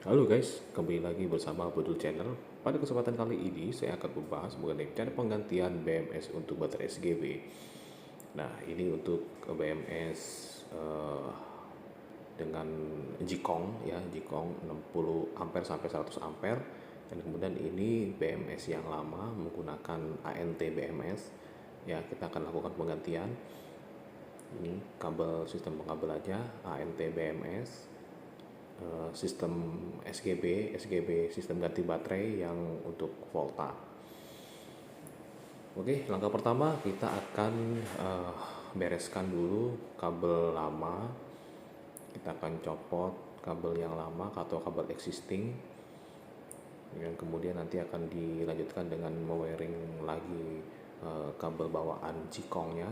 Halo guys, kembali lagi bersama Bodul Channel. Pada kesempatan kali ini saya akan membahas mengenai cara penggantian BMS untuk baterai SGB. Nah, ini untuk BMS dengan Jikong ya, Jikong 60 ampere sampai 100 ampere. Dan kemudian ini BMS yang lama menggunakan ANT BMS. Ya, kita akan lakukan penggantian. Ini kabel sistem pengabelannya ANT BMS, sistem SGB sistem ganti baterai yang untuk volta. Oke, langkah pertama kita akan bereskan dulu kabel lama. Kita akan copot kabel yang lama atau kabel existing, yang kemudian nanti akan dilanjutkan dengan mewiring lagi kabel bawaan Jikongnya.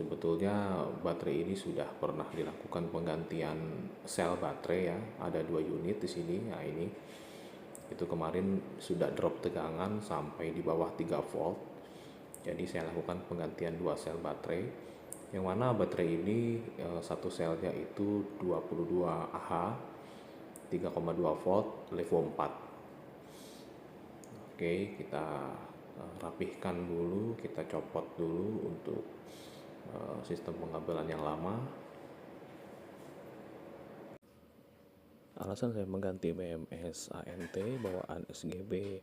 Sebetulnya baterai ini sudah pernah dilakukan penggantian sel baterai ya, ada 2 unit di sini. Nah ini itu kemarin sudah drop tegangan sampai di bawah 3 volt. Jadi saya lakukan penggantian 2 sel baterai. Yang mana baterai ini satu selnya itu 22 Ah 3,2 volt level 4. Oke, kita rapihkan dulu, kita copot dulu untuk sistem pengabelan yang lama. Alasan saya mengganti BMS ANT bawaan SGB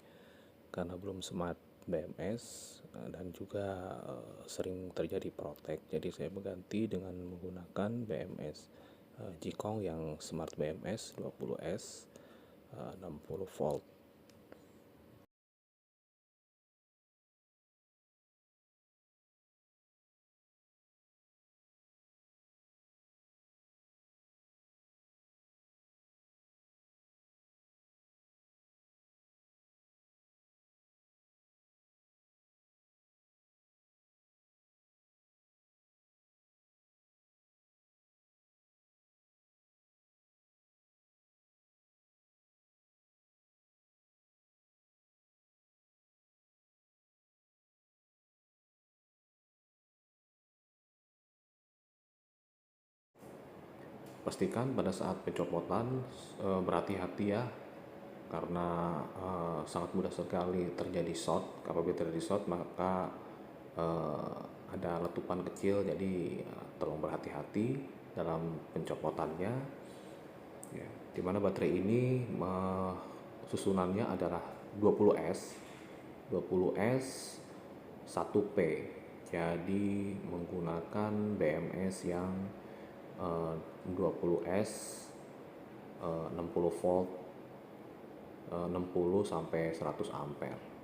karena belum smart BMS dan juga sering terjadi protek. Jadi saya mengganti dengan menggunakan BMS Jikong yang smart BMS 20S 60 volt. Pastikan pada saat pencopotan berhati-hati ya, karena sangat mudah sekali terjadi short. Apabila terjadi short maka ada letupan kecil, jadi tolong berhati-hati dalam pencopotannya ya. Dimana baterai ini susunannya adalah 20S 20S 1P, jadi menggunakan BMS yang 20S 60 volt 60 sampai 100 ampere.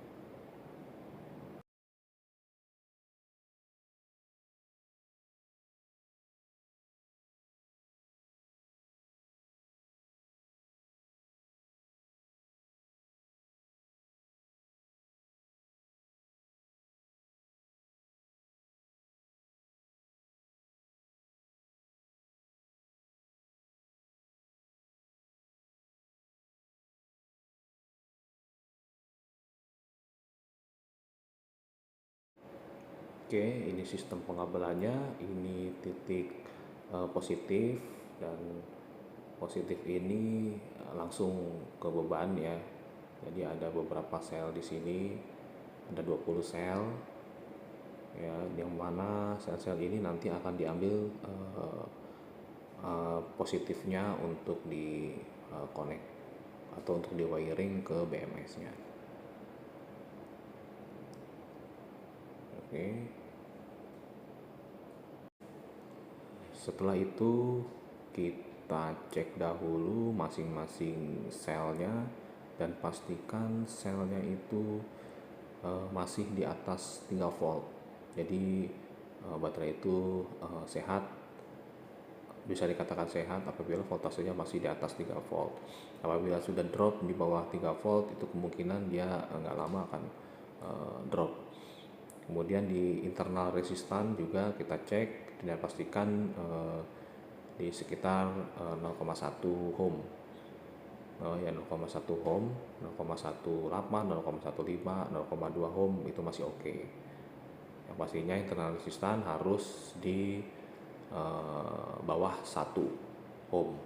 Oke, ini sistem pengabelannya, ini titik positif, dan positif ini langsung ke beban ya. Jadi ada beberapa sel di sini, ada 20 sel ya, yang mana sel-sel ini nanti akan diambil positifnya untuk di connect atau untuk di wiring ke BMS-nya. Oke. Setelah itu kita cek dahulu masing-masing selnya dan pastikan selnya itu masih di atas 3 volt. Jadi baterai itu sehat, bisa dikatakan sehat apabila voltasenya masih di atas 3 volt. Apabila sudah drop di bawah 3 volt, itu kemungkinan dia nggak lama akan drop. Kemudian di internal resistan juga kita cek dan pastikan di sekitar 0,1 ohm. Ya 0,1 ohm, 0,18, 0,15, 0,2 ohm itu masih oke. Yang pastinya internal resistan harus di bawah 1. home.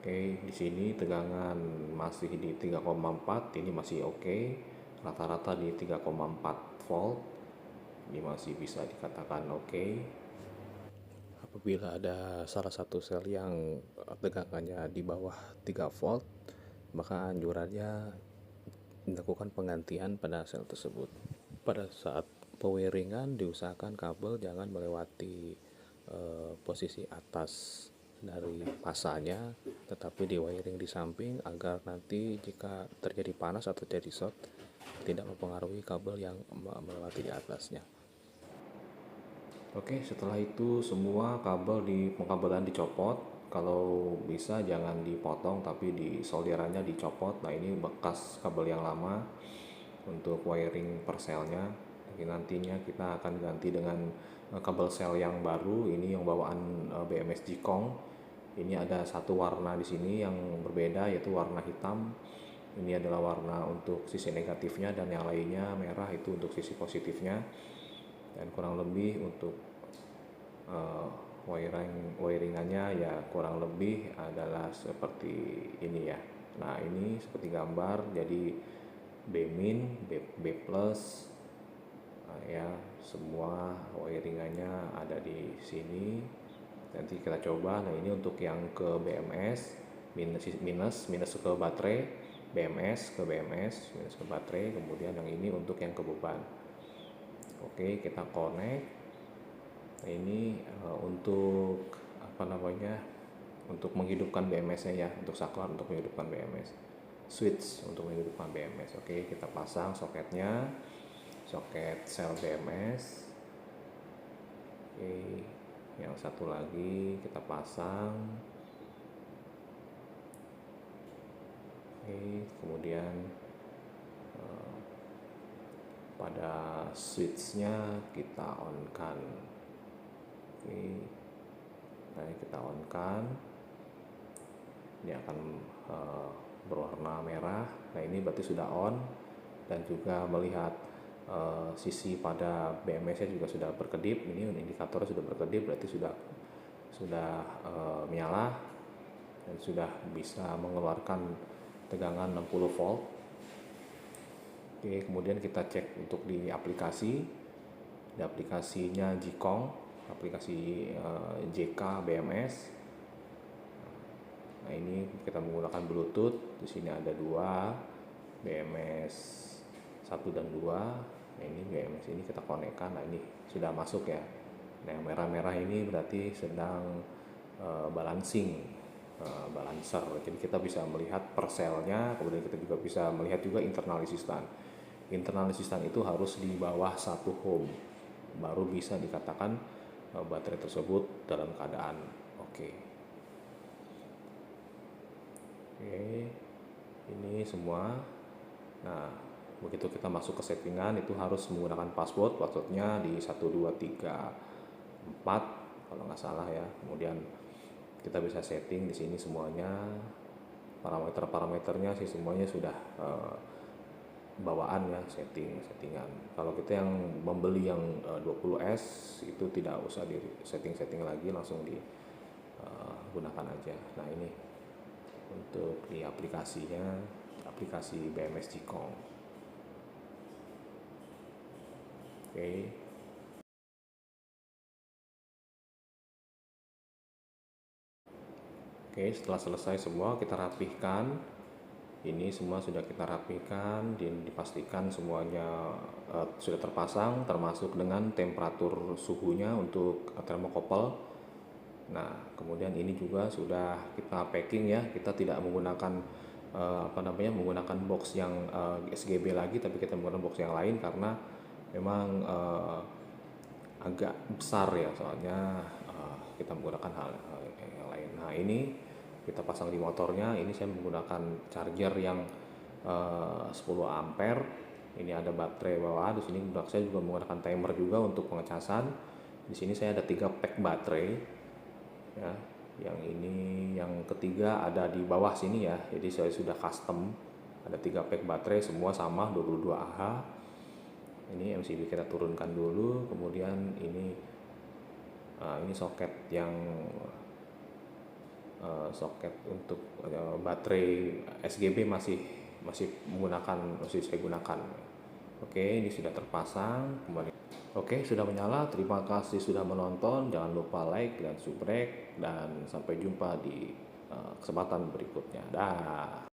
Oke, di sini tegangan masih di 3,4, ini masih oke. Rata-rata di 3,4 volt. Ini masih bisa dikatakan oke. Apabila ada salah satu sel yang tegangannya di bawah 3 volt, maka anjurannya dilakukan penggantian pada sel tersebut. Pada saat pewiringan diusahakan kabel jangan melewati posisi atas dari pasanya, tetapi di wiring di samping agar nanti jika terjadi panas atau terjadi short tidak mempengaruhi kabel yang melewati di atasnya. Oke, setelah itu semua kabel di pengkabelan dicopot. Kalau bisa jangan dipotong tapi di solderannya dicopot. Nah, ini bekas kabel yang lama untuk wiring per selnya. Jadi nantinya kita akan ganti dengan kabel sel yang baru. Ini yang bawaan BMS Jikong. Ini ada satu warna di sini yang berbeda, yaitu warna hitam. Ini adalah warna untuk sisi negatifnya dan yang lainnya merah itu untuk sisi positifnya. Dan kurang lebih untuk wiringannya ya kurang lebih adalah seperti ini ya. Nah, ini seperti gambar, jadi B-min, B plus, ya semua wiringannya ada di sini. Nanti kita coba. Nah, ini untuk yang ke BMS minus ke baterai, BMS ke BMS minus ke baterai, kemudian yang ini untuk yang ke beban. Oke, kita connect. Nah, ini untuk untuk menghidupkan BMS-nya ya, untuk saklar untuk menghidupkan BMS, switch untuk menghidupkan BMS. Oke, kita pasang soketnya, soket sel BMS. Oke, yang satu lagi kita pasang. Oke, kemudian pada switchnya kita on kan. Oke, nah kita on kan, ini akan berwarna merah. Nah, ini berarti sudah on, dan juga melihat sisi pada BMS-nya juga sudah berkedip. Ini indikatornya sudah berkedip, berarti sudah menyala dan sudah bisa mengeluarkan tegangan 60 volt. Oke, kemudian kita cek untuk di aplikasi. Di aplikasinya Jikong, aplikasi JK BMS. Nah, ini kita menggunakan Bluetooth. Di sini ada dua, BMS 1 dan 2. Nah, ini BMS ini kita konekkan. Nah, ini sudah masuk ya. Nah, yang merah-merah ini berarti sedang balancing, balancer. Jadi kita bisa melihat per selnya, kemudian kita juga bisa melihat juga internal resistan. Internal resistan itu harus di bawah 1 ohm baru bisa dikatakan baterai tersebut dalam keadaan oke. Oke, ini semua. Nah, begitu kita masuk ke settingan itu harus menggunakan passwordnya di 1234 kalau nggak salah ya. Kemudian kita bisa setting di sini semuanya, parameternya sih semuanya sudah bawaan ya, settingan. Kalau kita yang membeli yang 20S itu tidak usah di setting lagi, langsung digunakan aja. Nah, ini untuk di aplikasinya, aplikasi BMS Jikong. Oke. Oke, setelah selesai semua kita rapihkan. Ini semua sudah kita rapihkan dan dipastikan semuanya sudah terpasang, termasuk dengan temperatur suhunya untuk termokopel. Nah, kemudian ini juga sudah kita packing ya. Kita tidak menggunakan menggunakan box yang SGB lagi, tapi kita menggunakan box yang lain karena memang agak besar ya, soalnya kita menggunakan hal yang lain. Nah, ini kita pasang di motornya. Ini saya menggunakan charger yang 10 ampere. Ini ada baterai bawah. Di sini saya juga menggunakan timer juga untuk pengecasan. Di sini saya ada 3 pack baterai ya. Yang ini yang ketiga ada di bawah sini ya. Jadi saya sudah custom. Ada 3 pack baterai semua sama 22 Ah. Ini MCB kita turunkan dulu, kemudian ini soket yang soket untuk baterai SGB masih masih masih saya gunakan. Oke, ini sudah terpasang kembali. Oke, sudah menyala. Terima kasih sudah menonton. Jangan lupa like dan subscribe, dan sampai jumpa di kesempatan berikutnya. Dah.